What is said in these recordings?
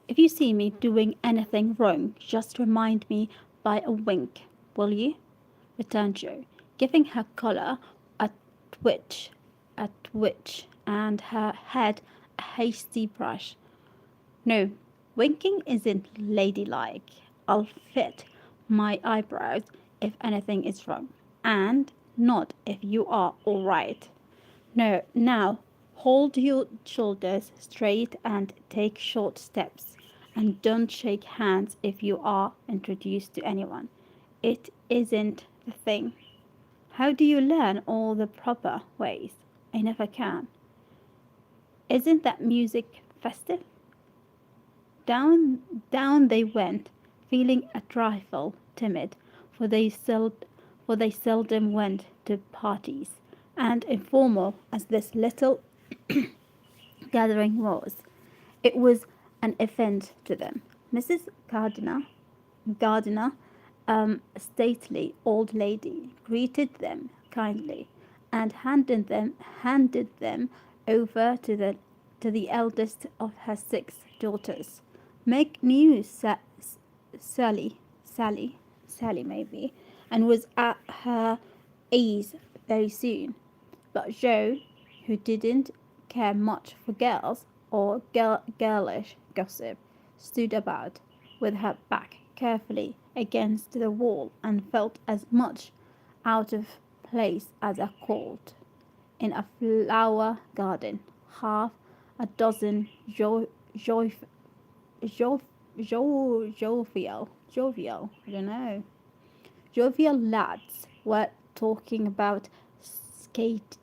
If you see me doing anything wrong, just remind me by a wink, will you? Returned Joe, giving her collar a twitch, and her head a hasty brush. No, winking isn't ladylike. I'll fit my eyebrows if anything is wrong, and not if you are all right. No, now hold your shoulders straight and take short steps. And don't shake hands if you are introduced to anyone. It isn't the thing. How do you learn all the proper ways? I never can. Isn't that music festive? Down, down they went, feeling a trifle timid, for for they seldom went to parties, and informal as this little gathering was, it was an event to them. Mrs. Gardiner, a stately old lady, greeted them kindly, and handed them over to the eldest of her six daughters. Make news, Sally, Sally, Sally maybe, and was at her ease very soon. But Jo, who didn't care much for girls or girlish gossip, stood about with her back carefully against the wall and felt as much out of place as a colt in a flower garden. Half a dozen jo- I don't know, jovial lads were talking about skate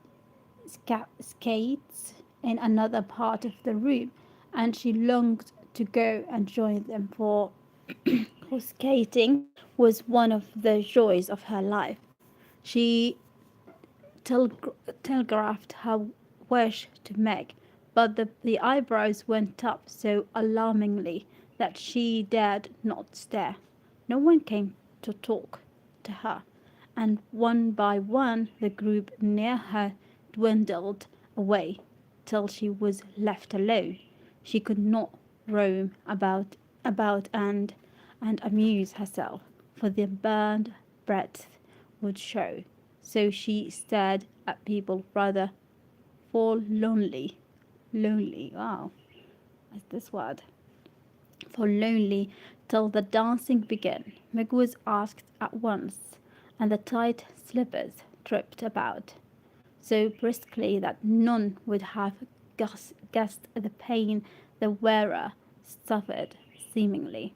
skates in another part of the room, and she longed to go and join them, for skating was one of the joys of her life. She telegraphed her wish to Meg, but the eyebrows went up so alarmingly that she dared not stare. No one came to talk to her, and one by one the group near her dwindled away till she was left alone. She could not roam about and amuse herself, for the burned breath would show. So she stared at people rather forlornly. Wow, what's this word? Forlornly till the dancing began. Meg was asked at once, and the tight slippers tripped about so briskly that none would have guessed the pain the wearer suffered seemingly.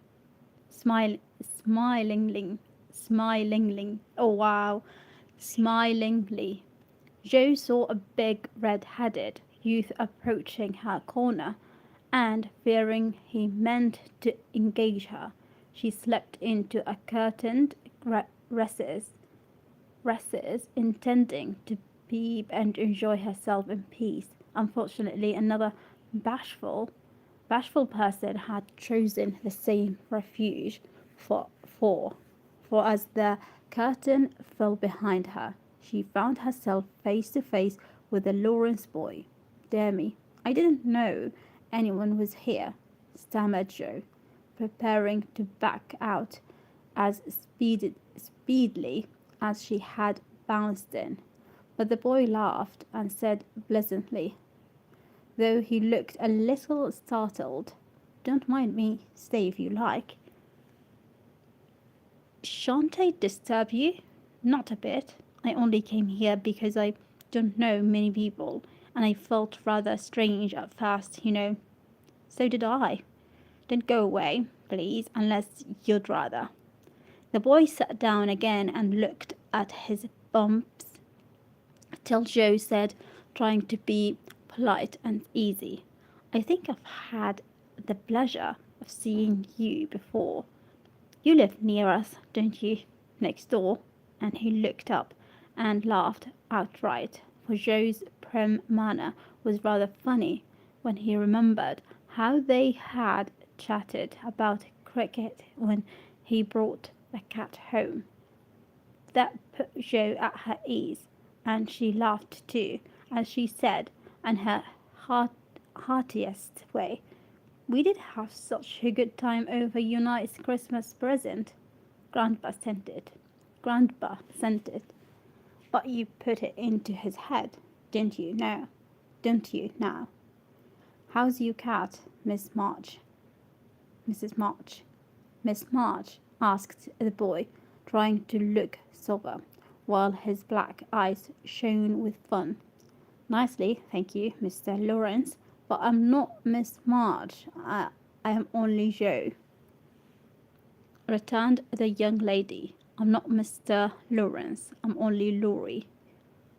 Smilingly, oh wow, smilingly. Jo saw a big red-headed youth approaching her corner, and fearing he meant to engage her, she slipped into a curtained recess, intending to peep and enjoy herself in peace. Unfortunately, another bashful bashful person had chosen the same refuge for for for as the curtain fell behind her, she found herself face to face with the Lawrence boy. Dear me, I didn't know anyone was here, stammered Jo, preparing to back out as speedily as she had bounced in. But the boy laughed and said pleasantly, though he looked a little startled, "Don't mind me, stay if you like." "Shan't I disturb you?" "Not a bit. I only came here because I don't know many people, and I felt rather strange at first, you know." "So did I. Don't go away, please, unless you'd rather." The boy sat down again and looked at his bumps till Jo said, trying to be polite and easy, "I think I've had the pleasure of seeing you before. You live near us, don't you? Next door?" And he looked up and laughed outright, for Jo's prim manner was rather funny when he remembered how they had chatted about cricket when he brought the cat home. That put Jo at her ease, and she laughed too, as she said, in her heartiest way, We did have such a good time over your nice Christmas present. Grandpa sent it. Grandpa sent it. But you put it into his head, didn't you? No. Don't you now? How's your cat, Miss March? Mrs. March. Miss March asked the boy, trying to look sober, while his black eyes shone with fun. Nicely, thank you, Mr. Lawrence, but I'm not Miss March. I am only Joe, returned the young lady. I'm not Mr. Lawrence. I'm only Laurie.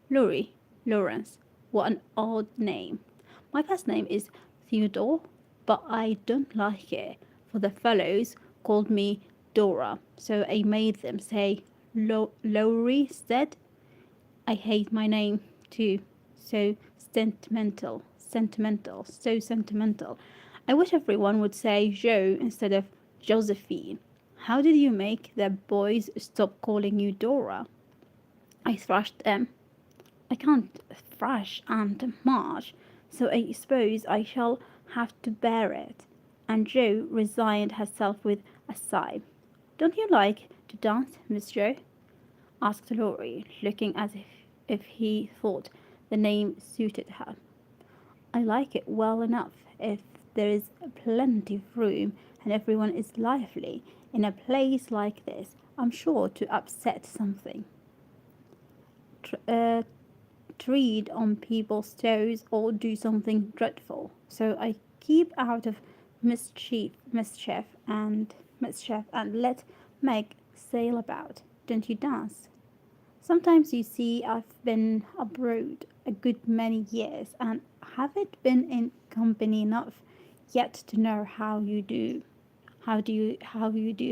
Laurie, Lawrence. What an odd name. My first name is Theodore, but I don't like it, for the fellows called me Dora, so I made them say Laurie instead. I hate my name too. So so sentimental. I wish everyone would say Joe instead of Josephine. How did you make the boys stop calling you Dora? I thrashed them. I can't thrash Aunt March, so I suppose I shall have to bear it. And Jo resigned herself with a sigh. Don't you like to dance, Miss Jo? Asked Laurie, looking as if he thought the name suited her. I like it well enough if there is plenty of room and everyone is lively. In a place like this, I'm sure to upset something. Tread on people's toes or do something dreadful. So I keep out of mischief and let Meg sail about. Don't you dance? Sometimes you see I've been abroad a good many years and haven't been in company enough yet to know how you do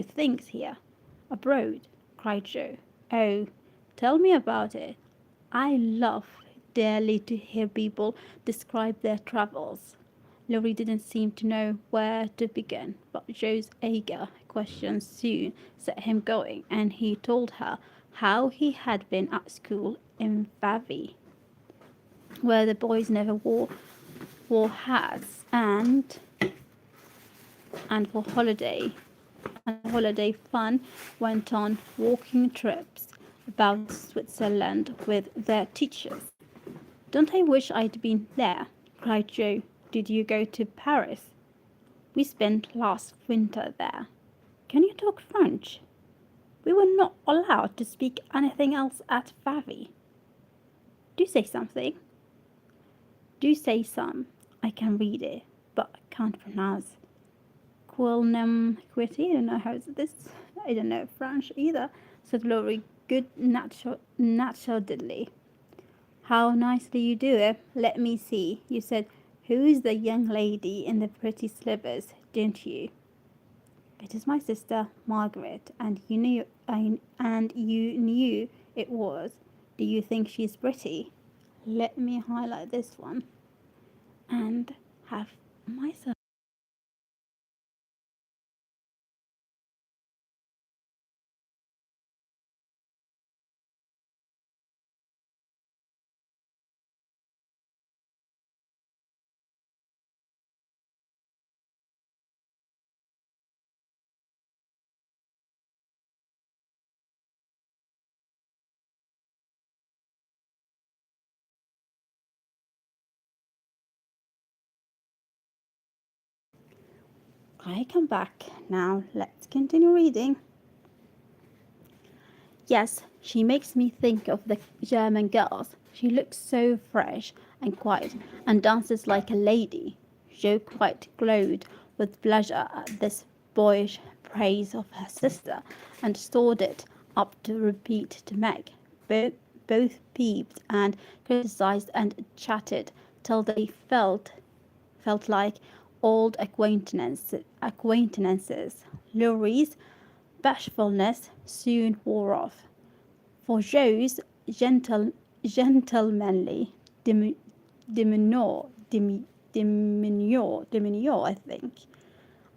things here. Abroad, cried Jo. Oh, tell me about it. I love dearly to hear people describe their travels. Laurie didn't seem to know where to begin, but Joe's eager questions soon set him going, and he told her how he had been at school in Vavi, where the boys never wore hats, and for holiday fun went on walking trips about Switzerland with their teachers. Don't I wish I'd been there, cried Joe. Did you go to Paris? We spent last winter there. Can you talk French? We were not allowed to speak anything else at Vavi. Do say something. Do say some. I can read it, but I can't pronounce. Quilnem quitty. I don't know how is this. I don't know French either, said Laurie good naturedly. How nicely you do it. Let me see. You said, who is the young lady in the pretty slippers, didn't you? It is my sister Margaret, and you knew it was. Do you think she's pretty? Let me highlight this one and have myself. I come back. Now let's continue reading. Yes, she makes me think of the German girls. She looks so fresh and quiet and dances like a lady. Jo quite glowed with pleasure at this boyish praise of her sister and stored it up to repeat to Meg. Both peeped and criticized and chatted till they felt like old acquaintances. Laurie's bashfulness soon wore off, for Joe's gentlemanly demeanor, I think,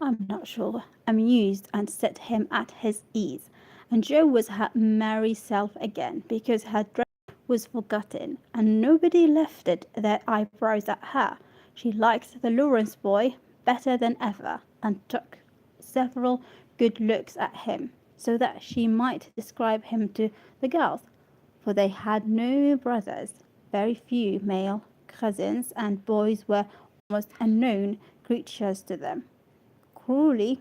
I'm not sure, amused and set him at his ease, and Jo was her merry self again, because her dress was forgotten, and nobody lifted their eyebrows at her. She liked the Lawrence boy better than ever, and took several good looks at him, so that she might describe him to the girls, for they had no brothers, very few male cousins, and boys were almost unknown creatures to them. Cruelly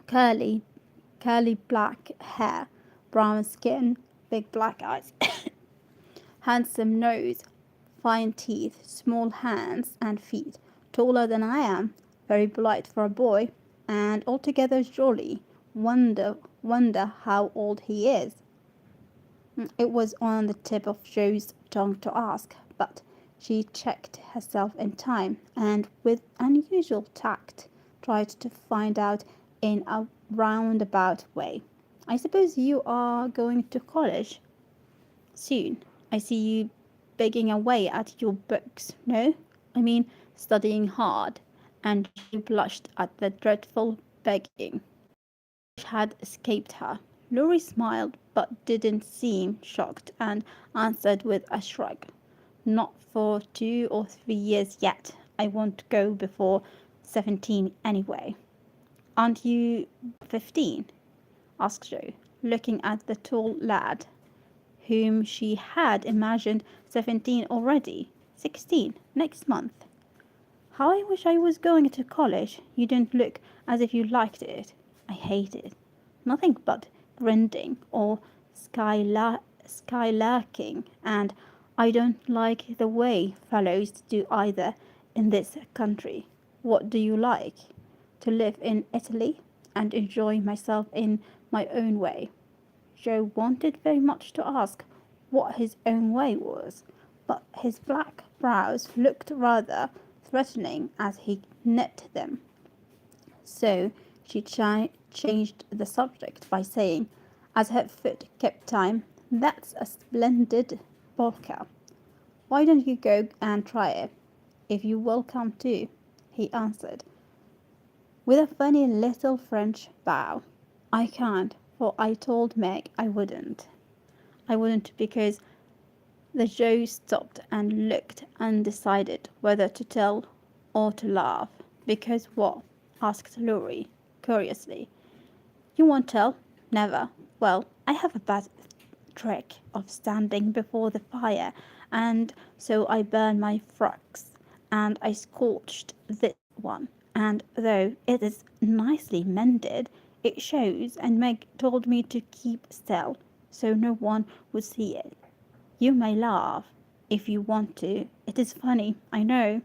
curly, curly black hair, brown skin, big black eyes, handsome nose, fine teeth, small hands and feet, taller than I am, very polite for a boy, and altogether jolly. Wonder how old he is. It was on the tip of Joe's tongue to ask, but she checked herself in time, and with unusual tact tried to find out in a roundabout way. I suppose you are going to college soon. I see you begging away at your books. No, I mean studying hard. And she blushed at the dreadful begging which had escaped her. Laurie smiled, but didn't seem shocked, and answered with a shrug. Not for 2 or 3 years yet. I won't go before 17 anyway. Aren't you 15? Asked Joe, looking at the tall lad, whom she had imagined 17 already. 16 next month. How I wish I was going to college. You don't look as if you liked it. I hate it. Nothing but grinding or skylarking, and I don't like the way fellows do either in this country. What do you like? To live in Italy and enjoy myself in my own way. Joe wanted very much to ask what his own way was, but his black brows looked rather threatening as he knit them. So she changed the subject by saying, as her foot kept time, "That's a splendid polka. Why don't you go and try it? If you will come too," he answered, with a funny little French bow. "I can't, for I told Meg I wouldn't. I wouldn't because—" The Joe stopped and looked undecided whether to tell or to laugh. "Because what?" asked Laurie, curiously. "You won't tell?" "Never. Well, I have a bad trick of standing before the fire, and so I burn my frocks, and I scorched this one, and though it is nicely mended, it shows, and Meg told me to keep still, so no one would see it. You may laugh, if you want to. It is funny, I know."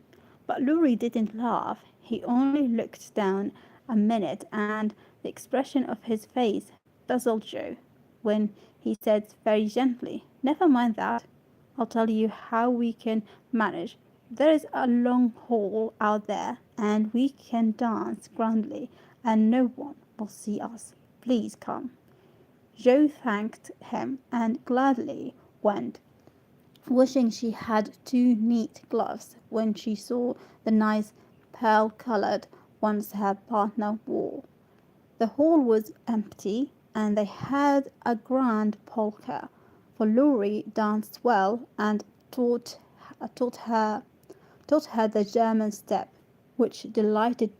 But Laurie didn't laugh. He only looked down a minute, and the expression of his face puzzled Joe, when he said very gently, "Never mind that. I'll tell you how we can manage. There is a long hall out there, and we can dance grandly, and no one will see us. Please come." Joe thanked him and gladly went, wishing she had 2 neat gloves when she saw the nice pearl-coloured ones her partner wore. The hall was empty, and they had a grand polka, for Laurie danced well and taught her the German step, which delighted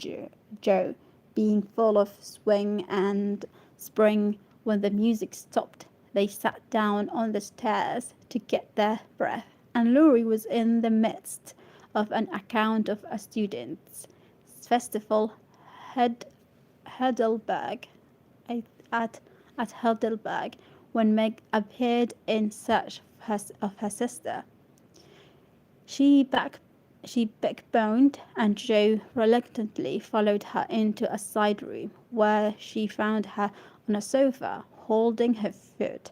Joe, being full of swing and spring. When the music stopped, they sat down on the stairs to get their breath, and Laurie was in the midst of an account of a student's festival Heidelberg, at Heidelberg, when Meg appeared in search of her sister. She backboned, and Joe reluctantly followed her into a side room, where she found her on a sofa, holding her foot,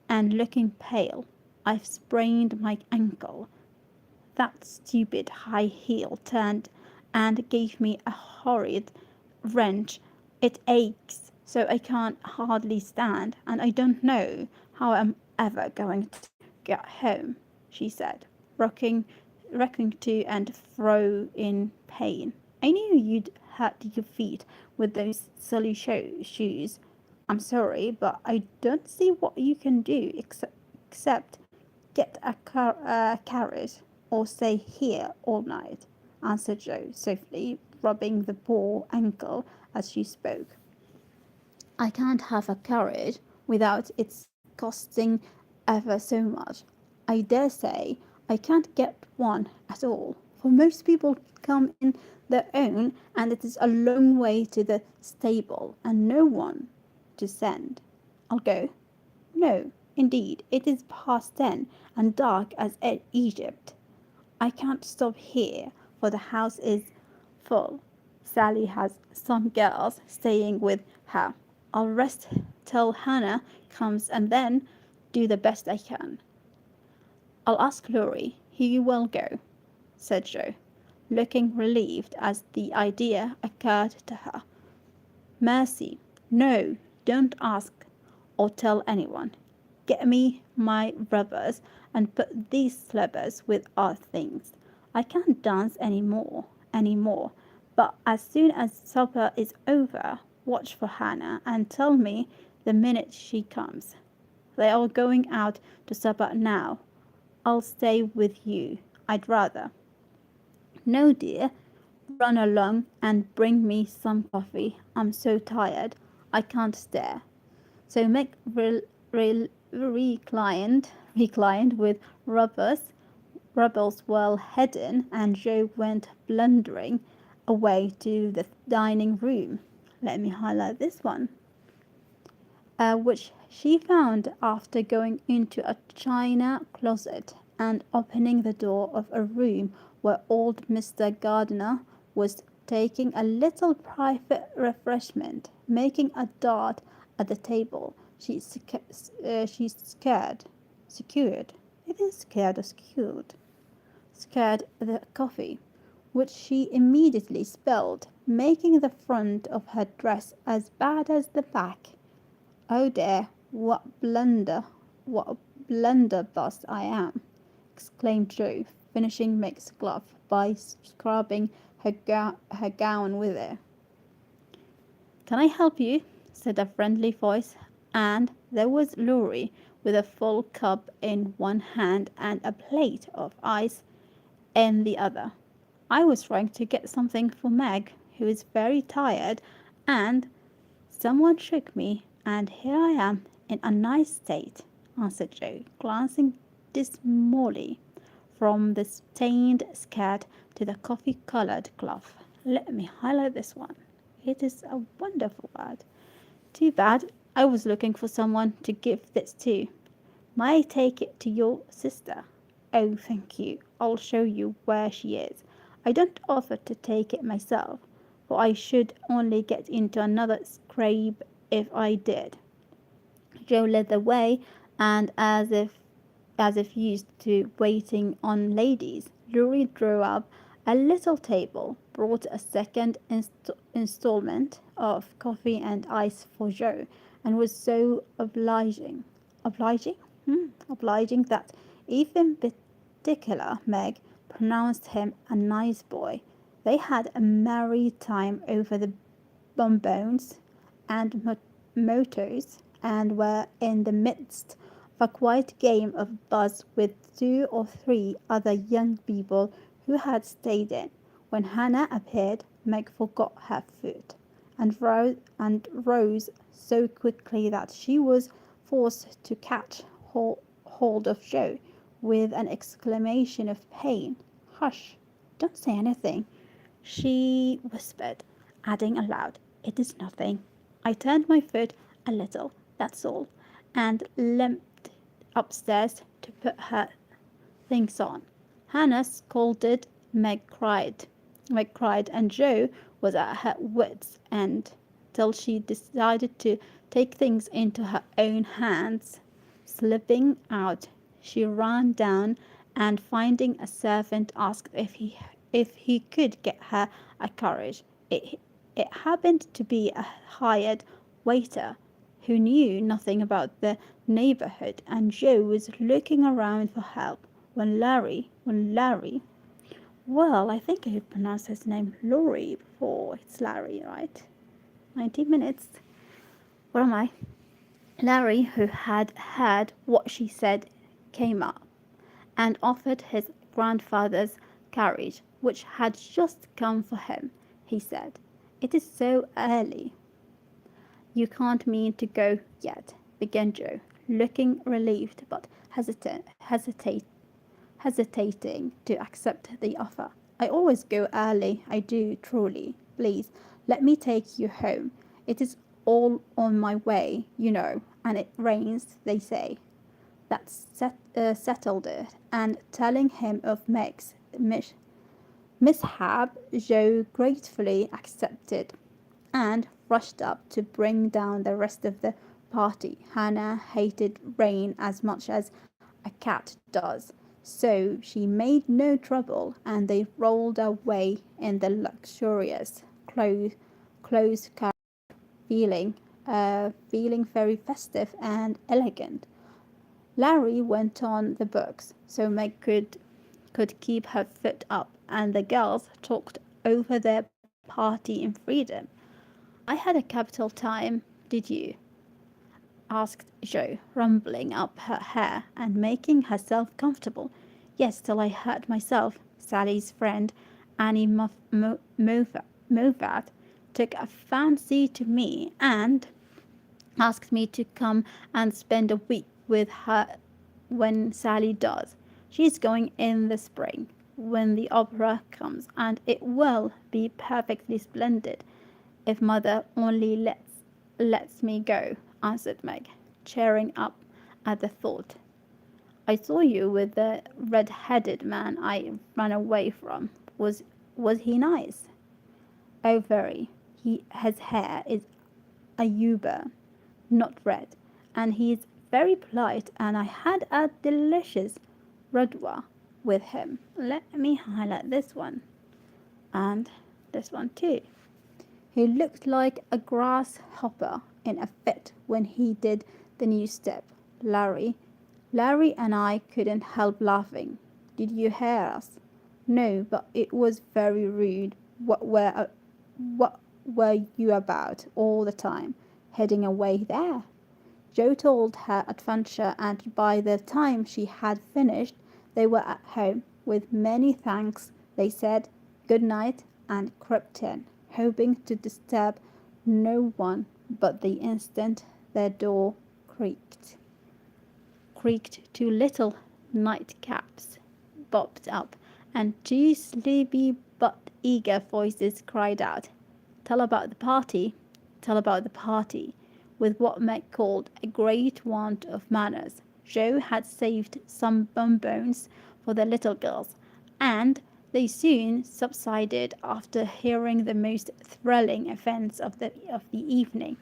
and looking pale. "I've sprained my ankle. That stupid high heel turned and gave me a horrid wrench. It aches so I can't hardly stand, and I don't know how I'm ever going to get home," she said, rocking to and fro in pain. "I knew you'd hurt your feet with those silly shoes. I'm sorry, but I don't see what you can do except get a carrot or stay here all night." answered Joe, softly rubbing the poor ankle as she spoke. I can't have a carriage without its costing ever so much. I dare say I can't get one at all, for most people come in their own, and it is a long way to the stable, and no one to send. I'll go. No, indeed, it is past 10 and dark as Egypt. I can't stop here, for the house is full. Sally has some girls staying with her. I'll rest till Hannah comes and then do the best I can. I'll ask Laurie. He will go, said Joe, looking relieved as the idea occurred to her. Mercy, no, don't ask or tell anyone. Get me my rubbers and put these slippers with our things. I can't dance any more. But as soon as supper is over, watch for Hannah and tell me the minute she comes. They are going out to supper now. I'll stay with you. I'd rather. No, dear. Run along and bring me some coffee. I'm so tired. I can't stare. So Meg reclined with rubbers well hidden, and Joe went blundering away to the dining room. Let me highlight this one. Which she found after going into a china closet and opening the door of a room where old Mr. Gardiner was taking a little private refreshment, making a dart at the table. She secured. It is scared or secured. Scared the coffee, which she immediately spilled, making the front of her dress as bad as the back. Oh dear, what a blunderbuss I am, exclaimed Jo, finishing Meg's glove by scrubbing her gown with it. Can I help you? Said a friendly voice, and there was Laurie with a full cup in one hand and a plate of ice in the other. I was trying to get something for Meg, who is very tired, and someone shook me, and here I am in a nice state, answered Jo, glancing dismally from the stained skirt to the coffee-coloured glove. Let me highlight this one. It is a wonderful word. Too bad. I was looking for someone to give this to. May I take it to your sister? Oh, thank you. I'll show you where she is. I don't offer to take it myself, for I should only get into another scrape if I did. Jo led the way, and as if used to waiting on ladies, Laurie drew up a little table, brought a second installment of coffee and ice for Jo, and was so obliging that even particular Meg pronounced him a nice boy. They had a merry time over the bonbons and motors, and were in the midst of a quiet game of buzz with 2 or 3 other young people who had stayed in. When Hannah appeared, Meg forgot her foot, and rose so quickly that she was forced to catch hold of Jo with an exclamation of pain. Hush, don't say anything, she whispered, adding aloud, it is nothing. I turned my foot a little, that's all, and limped upstairs to put her things on. Hannah scolded, Meg cried, and Jo was at her wits' end till she decided to take things into her own hands. Slipping out, she ran down, and finding a servant, asked if he could get her a carriage. It happened to be a hired waiter who knew nothing about the neighbourhood, and Jo was looking around for help when Larry, well, I think I pronounced his name Laurie before. It's Larry, right? 90 minutes. Where am I? Larry, who had heard what she said, came up and offered his grandfather's carriage. which had just come for him. He said, "It is so early." "You can't mean to go yet," began Joe, looking relieved but hesitating to accept the offer. "I always go early, I do, truly. Please, let me take you home. It is all on my way, you know, and it rains, they say." That settled it, and telling him of Meg's mishap, Joe gratefully accepted and rushed up to bring down the rest of the party. Hannah hated rain as much as a cat does, so she made no trouble, and they rolled away in the luxurious close car, feeling feeling very festive and elegant. Larry went on the books, so Meg could keep her foot up, and the girls talked over their party in freedom. "I had a capital time, did you?" asked Jo, rumpling up her hair and making herself comfortable. "Yes, till I hurt myself." Sally's friend, Annie Movat, took a fancy to me and asked me to come and spend a week with her when Sally does. She's going in the spring, when the opera comes, and it will be perfectly splendid if mother only lets me go," answered Meg, cheering up at the thought. "I saw you with the red-headed man I ran away from. Was he nice?" "Oh, very. His hair is a yuba, not red, and he's very polite, and I had a delicious redwa with him. Let me highlight this one, and this one too. He looked like a grasshopper in a fit when he did the new step. Larry and I couldn't help laughing. Did you hear us?" "No, but it was very rude. What were you about all the time? Heading away there?" Jo told her adventure, and by the time she had finished, they were at home. With many thanks, they said good night and crept in, hoping to disturb no one. But the instant their door creaked, two little nightcaps bobbed up, and two sleepy but eager voices cried out, "Tell about the party, tell about the party." With what Meg called a great want of manners, Jo had saved some bonbons for the little girls, and they soon subsided after hearing the most thrilling events of the evening.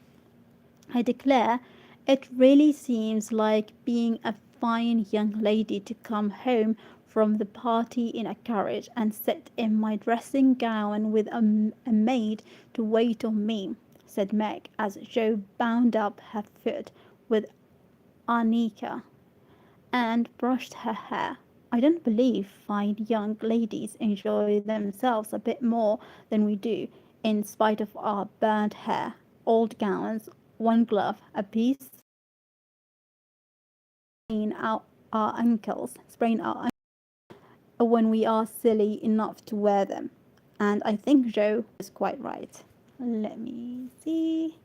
"I declare it really seems like being a fine young lady to come home from the party in a carriage and sit in my dressing gown with a maid to wait on me," said Meg, as Jo bound up her foot with arnica and brushed her hair. "I don't believe fine young ladies enjoy themselves a bit more than we do, in spite of our burnt hair, old gowns, one glove apiece, sprain our ankles when we are silly enough to wear them." And I think Jo is quite right. Let me see.